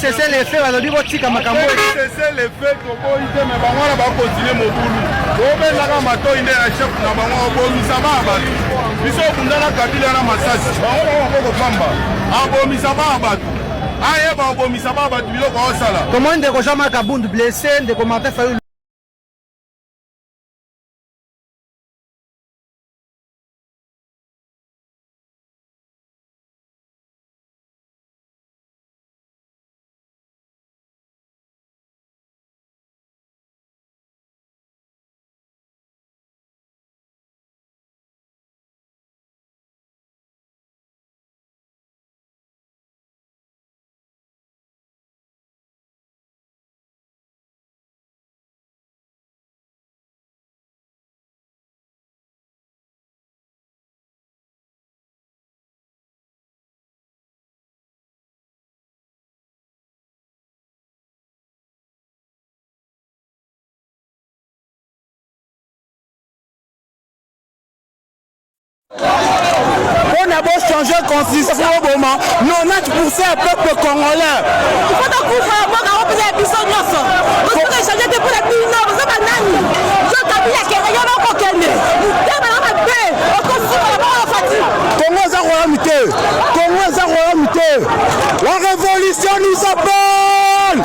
C'est l'effet, on a dit votre tic à ma cambo. C'est l'effet que vous avez mais on va continuer mon boulot. Vous avez la mato il est à chef na bango bomi sama abatu. Biso kundana kabila na masasi. Bango ko pamba. Abomi sama abatu. Aye ba bomi sama abatu biloko osala. Comment de Rojama Kabundu blessé de commenter faire on a beau changer de constitution au moment, 90% du peuple congolais. Il faut donc qu'on fasse un peu de bisous nosso. Vous pouvez changer de pour les pays nord, vous êtes un ami. Je t'habille à Kéréa, on va connaître. Vous devez avoir la paix, on construit la mort à fatigue. Congo est en royauté. Congo est en royauté. La révolution nous appelle.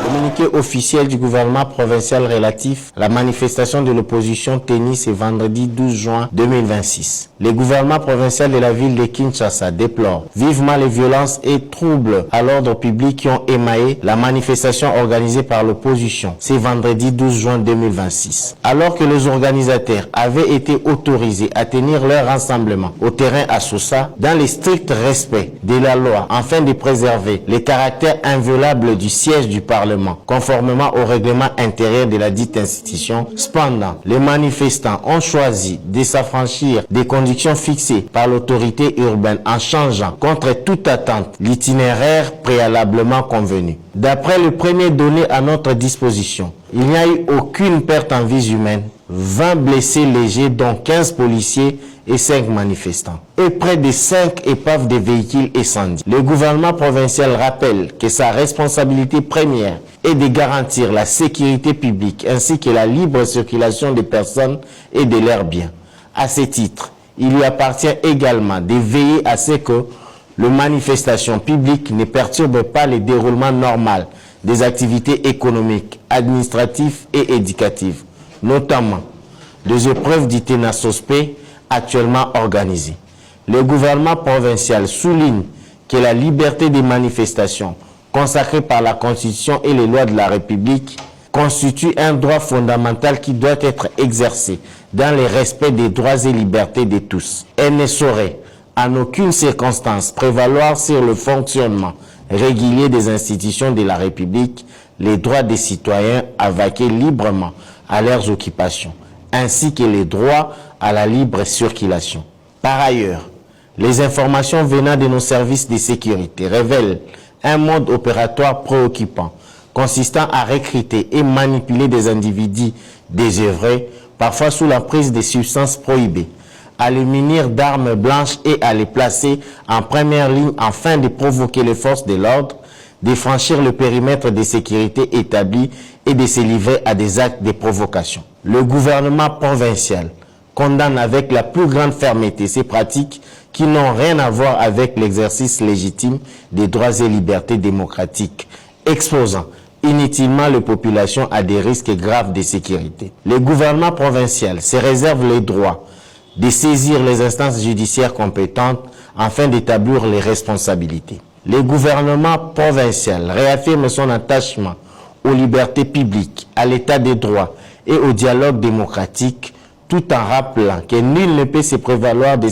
Communiqué communiqué officiel du gouvernement provincial relatif à la manifestation de l'opposition tenue ce vendredi 12 juin 2026. Le gouvernement provincial de la ville de Kinshasa déplore vivement les violences et troubles à l'ordre public qui ont émaillé la manifestation organisée par l'opposition ce vendredi 12 juin 2026. Alors que les organisateurs avaient été autorisés à tenir leur rassemblement au terrain à Sousa dans le strict respect de la loi afin de préserver le caractère inviolable du siège du Parlement conformément au règlement intérieur de la dite institution. Cependant, les manifestants ont choisi de s'affranchir des conditions fixées par l'autorité urbaine en changeant contre toute attente l'itinéraire préalablement convenu. D'après les premiers données à notre disposition, il n'y a eu aucune perte en vies humaines, 20 blessés légers dont 15 policiers et 5 manifestants, et près de 5 épaves de véhicules incendiés. Le gouvernement provincial rappelle que sa responsabilité première est de garantir la sécurité publique ainsi que la libre circulation des personnes et de leurs biens. À ce titre, il lui appartient également de veiller à ce que les manifestations publiques ne perturbent pas le déroulement normal des activités économiques, administratives et éducatives, notamment des épreuves du TENASOSPE actuellement organisées. Le gouvernement provincial souligne que la liberté des manifestations consacrée par la Constitution et les lois de la République constitue un droit fondamental qui doit être exercé dans le respect des droits et libertés de tous. Elle ne saurait en aucune circonstance prévaloir sur le fonctionnement régulier des institutions de la République, les droits des citoyens à vaquer librement à leurs occupations, ainsi que les droits à la libre circulation. Par ailleurs, les informations venant de nos services de sécurité révèlent un mode opératoire préoccupant, consistant à recruter et manipuler des individus désœuvrés, parfois sous la prise de substances prohibées, à les munir d'armes blanches et à les placer en première ligne afin de provoquer les forces de l'ordre, de franchir le périmètre de sécurité établi et de se livrer à des actes de provocation. Le gouvernement provincial condamne avec la plus grande fermeté ces pratiques qui n'ont rien à voir avec l'exercice légitime des droits et libertés démocratiques, exposant inutilement les populations à des risques graves de sécurité. Le gouvernement provincial se réserve le droit de saisir les instances judiciaires compétentes afin d'établir les responsabilités. Le gouvernement provincial réaffirme son attachement aux libertés publiques, à l'état de droit et au dialogue démocratique, tout en rappelant que nul ne peut se prévaloir de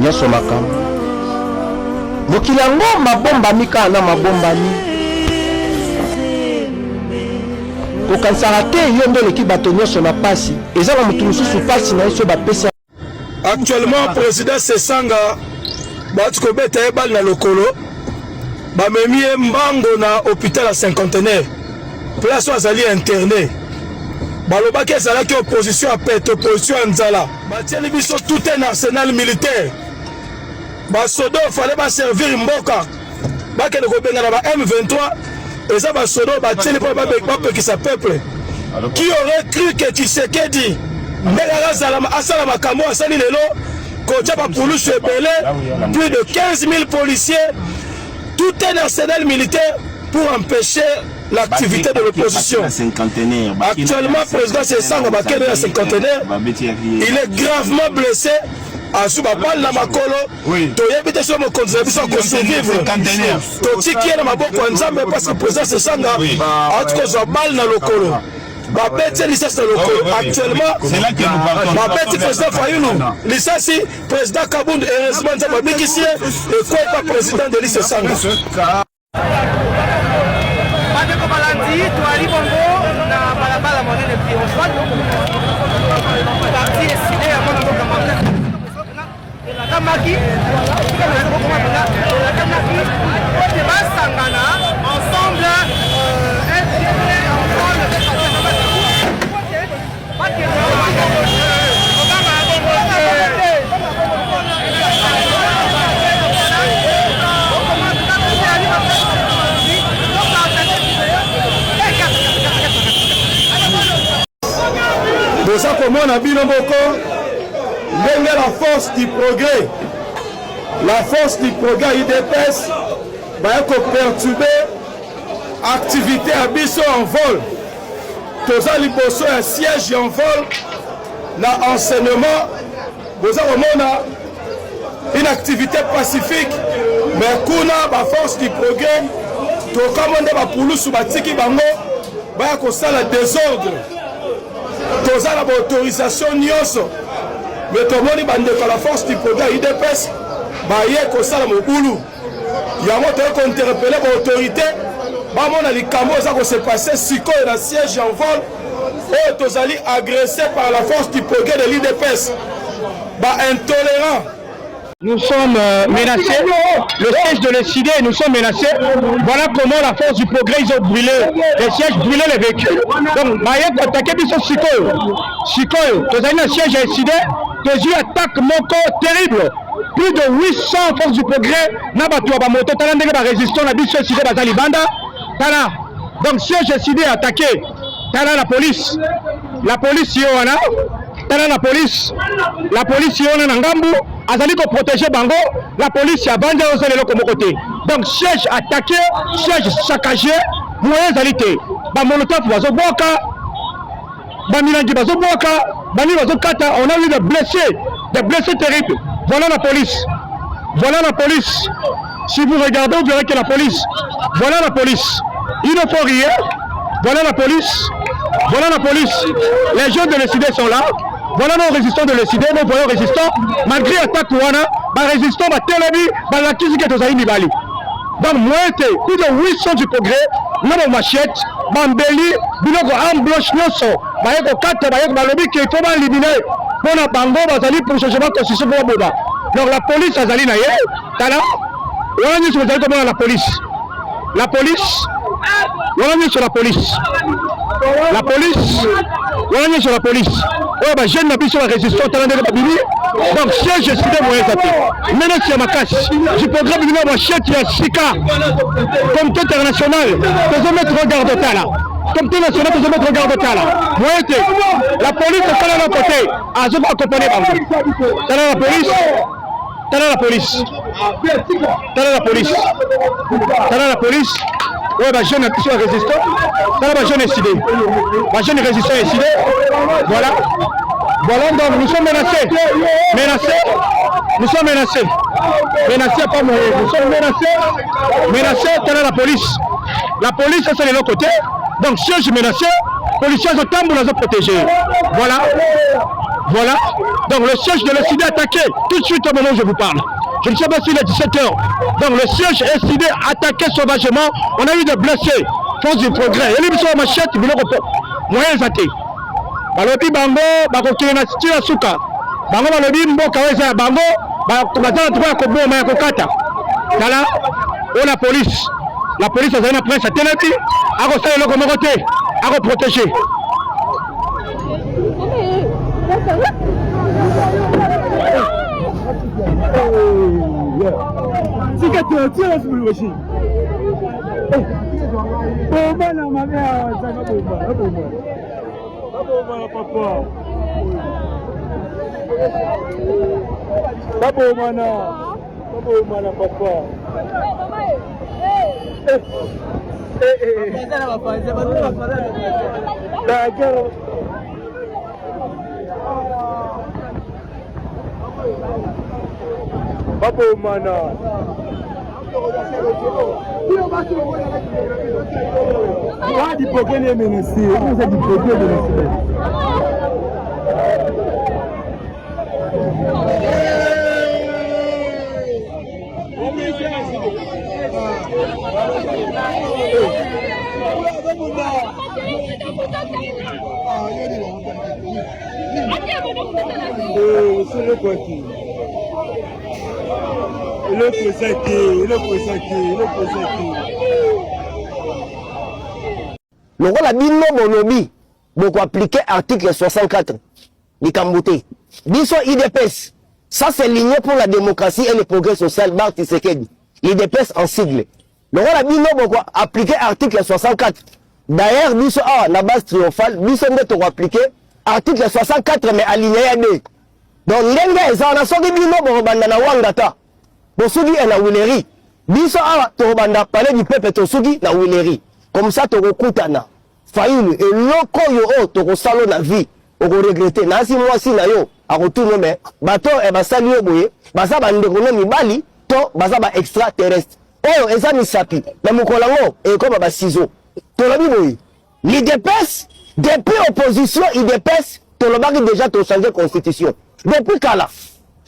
nyonso makambo mokili yango mabombami kaka na mabombami kokanisaka te yo nde oleki bato nyonso na pasi eza na motu mosusu pasi na ye so bapesi. Actuellement président Sesanga batu kobeta ye bale na lokolo bamemi ye mbango na hôpital ya cinquantenaire place oyo azali interné balobaki ezalaki opposition à pete, opposition à nzala. Batieli biso tout un arsenal militaire. Basodo fallait ba servir mboka. Bakende kobengana ba M23 eza basodo batieli po bapekisa peuple. Qui aurait cru que Tshisekedi asala makambo asali lelo kotia ba poulouche ebele, plus de 15 000 policiers, tout un arsenal militaire pour empêcher l'activité de l'opposition. Actuellement, le président Sessanga Bakene à cinquantenaire, il est gravement blessé. À Soubapal na makolo, to yebite sur mon contribution à survivre. To tiki na maboko nzambe parce que le président Sessanga a tout cas balle na lokolo. Babeti licence na lokolo. Actuellement, babeti président Fayoulou, licence président Kabound heureusement nzambe bikisi et quoi pas président de l'ICE Sanga. Badeko balandi toali bongo na balabala monene puis on voit parti décidé à mon programme la kamaki la kamaki on va sangana ensemble Bosa komona bino moko ndenge la force du progrès IDPS va perturber activité à biso en vol. Toza liboso un siège en vol na enseignement. Bosa komona une activité pacifique mais kuna ba force du progrès to komonde ba pulusu batiki bango ba ko sala désordre. Toza la autorisation nyonso mais tomoni bande ko la force du progrès IDPS ba ye ko sala mobulu yango to ko interpeller ba autorité ba mona likambo za ko se passer siko na siège en vol et tozali agressé par la force du progrès de l'IDPS ba intolérant. Nous sommes menacés, le siège de l'ECD, nous sommes menacés. Voilà comment la force du progrès, ils ont brûlé les sièges, brûlé les véhicules. Donc, Maïek attaqué biso Sikoyo, tu as un siège à ECD, tu as eu attaque moko terrible. Plus de 800 forces du progrès, Nabatou Abamoto, Talandé va résister, on a biso ECD Bazali Banda, Tala. Donc, siège ECD attaqué, Tala la police Yoana, Tala la police Yoana Nangambu. Azali ko protéger bango, la police a bandé aux éléments comme côté. Donc siège attaqué, siège saccagé, moyens alité. Ba molotov bazo boka, ba milangi bazo boka, ba ni bazo kata, on a eu des blessés terribles. Voilà la police. Si vous regardez, vous verrez que la police. Voilà la police. Il ne faut rien. Voilà la police. Les gens de l'ECD sont là. Voilà nos résistants de l'ECD, nos voyants résistants, malgré l'attaque Wana, les résistants, les télévis, la crise qui est aux Aïnibali. Donc, moi, plus de 800 du progrès, nous avons machette, Bambeli, Biloko, Ambloche, Nosso, Bayeko 4, Bayeko Balobi, qu'il faut éliminer. Pour la Bango, Bazali, pour le changement de constitution pour Boba. Donc, la police, Azali Naye, Tala, on a dit sur la police. On a mis sur la police. Oh, bah, jeune n'a plus sur la résistance, donc siège décidé moyen zaté. Maintenant, c'est ma casse. Du programme de la machette, il y a Sika. Comité international, nous allons mettre regard de Tala. Comité national, nous allons mettre regard de Tala. Moyen, la police est à l'autre côté. Ah, je vais accompagner par vous. Tala la police. Ouais, bah, jeune qui soit résistant, ça va, jeune décidé. Ma jeune résistant est décidé. Voilà, donc nous sommes menacés. Nous sommes pas mourir. Nous sommes menacés, telle la police. La police, ça c'est de l'autre côté. Donc, si je suis menacé, les policiers sont temps pour nous protéger. Voilà. Donc, le siège de l'ECD attaqué tout de suite au moment où je vous parle. Je ne sais pas s'il est 17h. Donc le siège ECD attaqué sauvagement. On a eu des blessés. Force du progrès. Et les sont machette, ils ont moyen zaté. Balobi bango, bakokile na stila suka. Bango balobi mboka weza bango, bakazana tuba kobo ma kokata. Kala, on la police. La police a une presse à Télépi, à refaire le côté, à protéger. Le rôle a bino bonobi, beaucoup appliqué article 64 du Kambouté. Biso IDPS, ça c'est ligné pour la démocratie et le progrès social, Marc Tshisekedi. IDPS en sigle. Le rôle a bino beaucoup appliqué article 64. D'ailleurs, biso la base triomphale, biso neto appliqué article 64 mais aligné à 2. Donc l'enga est en asoki bino borobanda na wangata. Bosugi et na wileri. Biso torobanda parler du peuple tosugi na wileri. Comme ça torokutana. Faïlu et loko yo toko salo na vie. Oko regretter na si moi si na yo a retourner mais bato e basali yo boye, basa bande ko mi bali to basa ba extraterrestre. Oyo eza misapi. Na mukolango e comme ba ciseaux. To la boye. L'IDPS depuis opposition IDPS to le baki déjà to changer constitution. Depuis kala.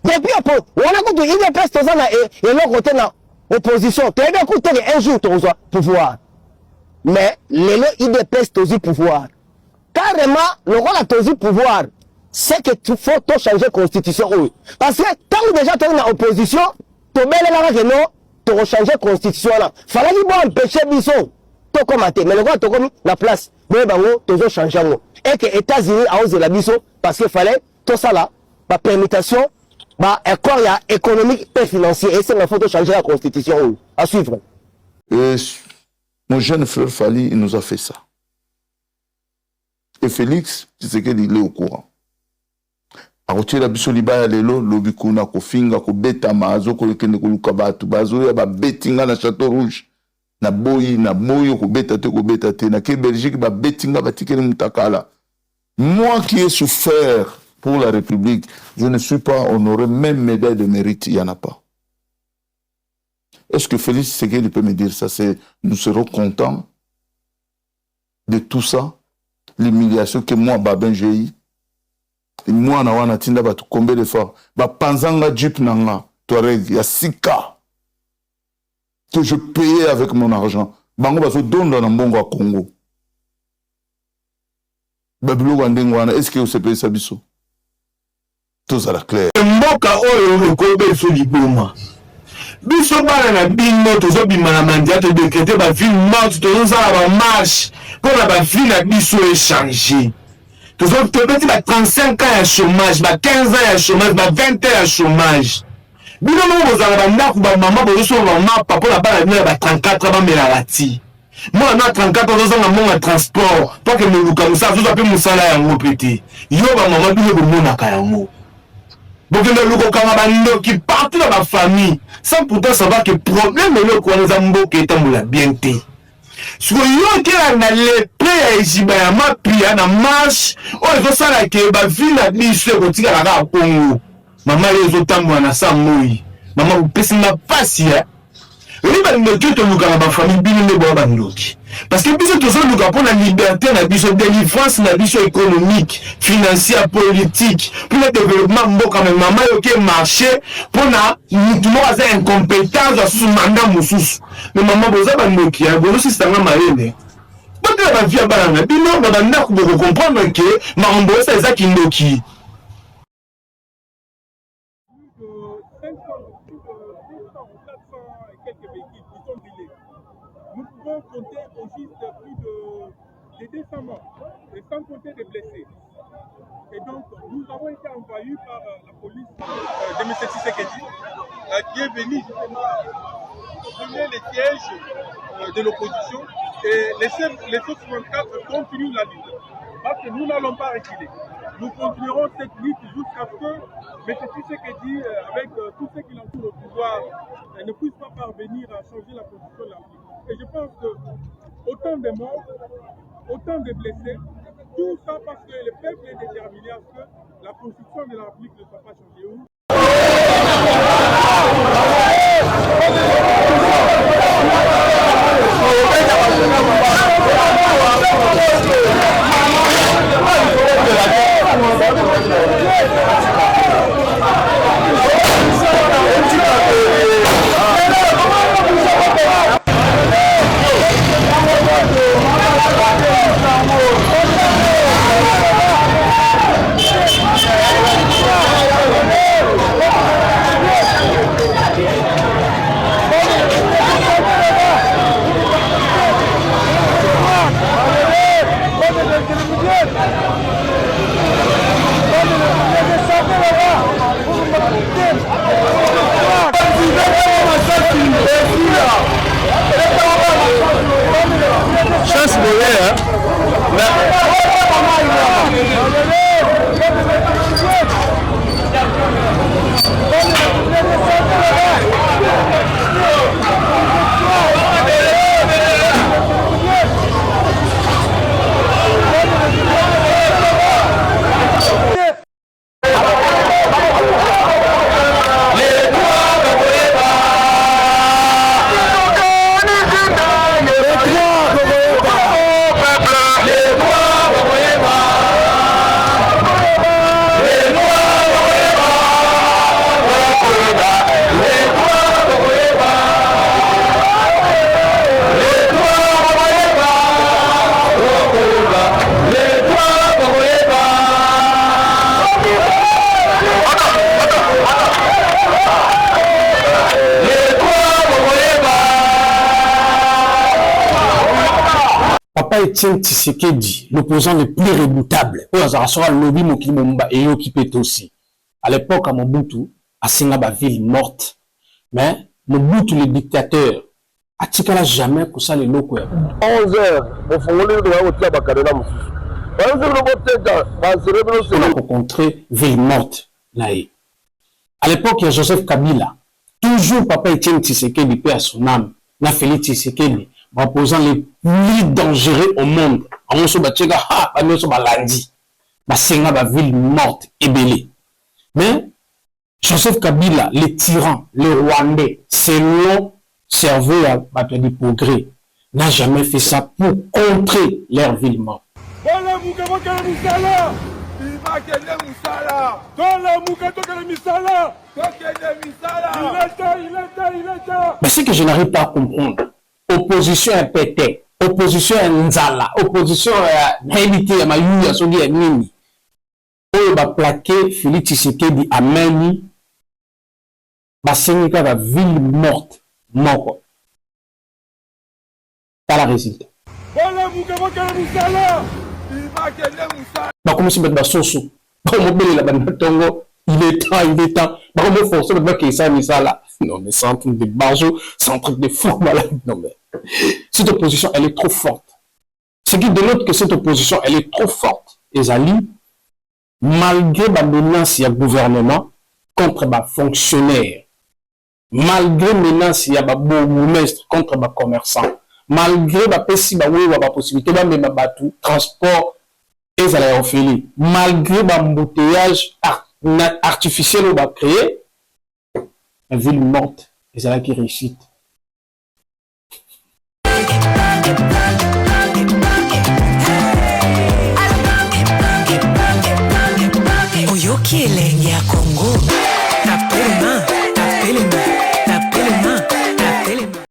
Depuis on a contre IDPS to na et l'autre côté na opposition. To ebe côté un jour to reçoit pouvoir. Mais les IDPS tozi pouvoir. Carrément, le rôle à tozi pouvoir, c'est que tu faut changer la constitution. Parce que tant déjà tu es en opposition, tu es que non, tu vas changer la constitution. Il fallait qu'il empêcher Bisson. Tu commenter. Mais le rôle tu comme la place. Tu vas changer. Et que les États-Unis a osé la Bisson parce qu'il fallait tout ça là, la permutation, accord économique et financier. Et c'est il faut changer la constitution. À suivre. Mon jeune frère Fali, il nous a fait ça. Et Félix, tu sais qu'il est au courant. A retirer la biso libaya lelo, lobikuna ko finga ko beta mazo ko lekende ko lukabatu bazo ya ba betinga na Château Rouge. Na boyi ko beta te na ke Belgique ba betinga ba tikeli mutakala. Moi qui ai souffert pour la République, je ne suis pas honoré, même médaille de mérite, il n'y en a pas. Est-ce que Félix Tshisekedi peut me dire ça? Nous serons contents de tout ça, l'humiliation que moi, Babin, j'ai eu. Et moi, na tinda ba combien de fois? Ba panzanga jeep nanga, Touareg, ya 6 cas que je payais avec mon argent. Bango ba so donda na mbongo à Congo. Babilo wandengwana, est-ce que vous savez ça biso? Tout ça la clair. Mboka oyo le kobe so liboma. Biso bana na bino tozo bimana mandia to décréter ba ville morte tozo za ba marche pour la ville na biso échanger. Tozo te beti ba 35 ans ya chômage, ba 15 ans ya chômage, ba 20 ans ya chômage. Bino mo bozala ba ndaku ba mama bozo so ba mama papa la bana bino ba 34 ba mela lati. Moi na 34 ans za na mon transport pour que me luka musa zo pe musala ya ngopete. Yo ba mama bino bo mona ka yango. Bokende luko kama bando qui partout dans ma famille sans pourtant savoir que problème le ko nza mboka etambola bien te. So yo ke na le play ici ba ma pia na marche o zo sala ke ba vina biso ko tika la Congo. Mama les tambola na samoi. Mama vous pesi na pasi ya. Oui ba ndoki to luka na ba famille bino ne bo ba ndoki. Parce que biso to so luka pour la liberté na biso délivrance na biso économique, financière, politique, pour le développement mboka mais maman yo ke marché pour na tout le monde a incompétence sous mandat mususu. Mais maman boza ba ndoki ya bozo si sanga marene. Peut-être ba via ba na bino ba na ko comprendre que mambo ça ezaki ndoki. Nous pouvons compter au juste plus de des 200 morts, et sans compter des blessés. Et donc, nous avons été envahis par la police de M. Tshisekedi, qui est venu justement donner les sièges de l'opposition. Et les forces 24 continuent la lutte. Parce que nous n'allons pas reculer. Nous continuerons cette lutte jusqu'à ce que M. Tshisekedi, avec tous ceux qui l'entourent au pouvoir, ne puisse pas parvenir à changer la position de l'Afrique. Et je pense que autant de morts, autant de blessés, tout ça parce que le peuple est déterminé à ce que la constitution de la République ne soit pas changée. Etienne Tshisekedi, l'opposant le plus redoutable, et occupé aussi. À l'époque, à Mobutu, à Singaba ville morte, mais Mobutu, le dictateur, a tikala jamais pour ça les locaux. 11 heures, au fond, on a rencontré ville morte. À l'époque, il y a Joseph Kabila, toujours papa Etienne Tshisekedi, paix à son âme, n'a Félix Tshisekedi, opposant les plus dangereux au monde. On se bat la ville morte et belée. Mais Joseph Kabila, les tyrans, les Rwandais, selon cerveau à battre du progrès, n'a jamais fait ça pour contrer leur ville morte. Mais ce que je n'arrive pas à comprendre, opposition à Pété, opposition à Nzala, opposition à Naïbité, à Mayou, à Sogi, à Nini. On va plaquer Félix Tshisekedi à Mani, va signer la ville morte, mort. Pas la résultat. Bah, comment c'est que Soso? Il est temps. Comment forcer le mec qui est ça là? Non, mais c'est un truc de barjo, c'est un truc de fou malade. Non, mais cette opposition, elle est trop forte. Ce qui dénote que cette opposition, elle est trop forte. Et Ali, malgré la menace, il y a gouvernement contre les fonctionnaires, malgré la menace, il y a des bourgmestres contre les commerçants, malgré la possibilité de transport et les malgré l'embouteillage artificiel qu'on va créer, la ville morte, et c'est là qui réussit. Oyoki elenge ya Congo, tapelema, tapelema.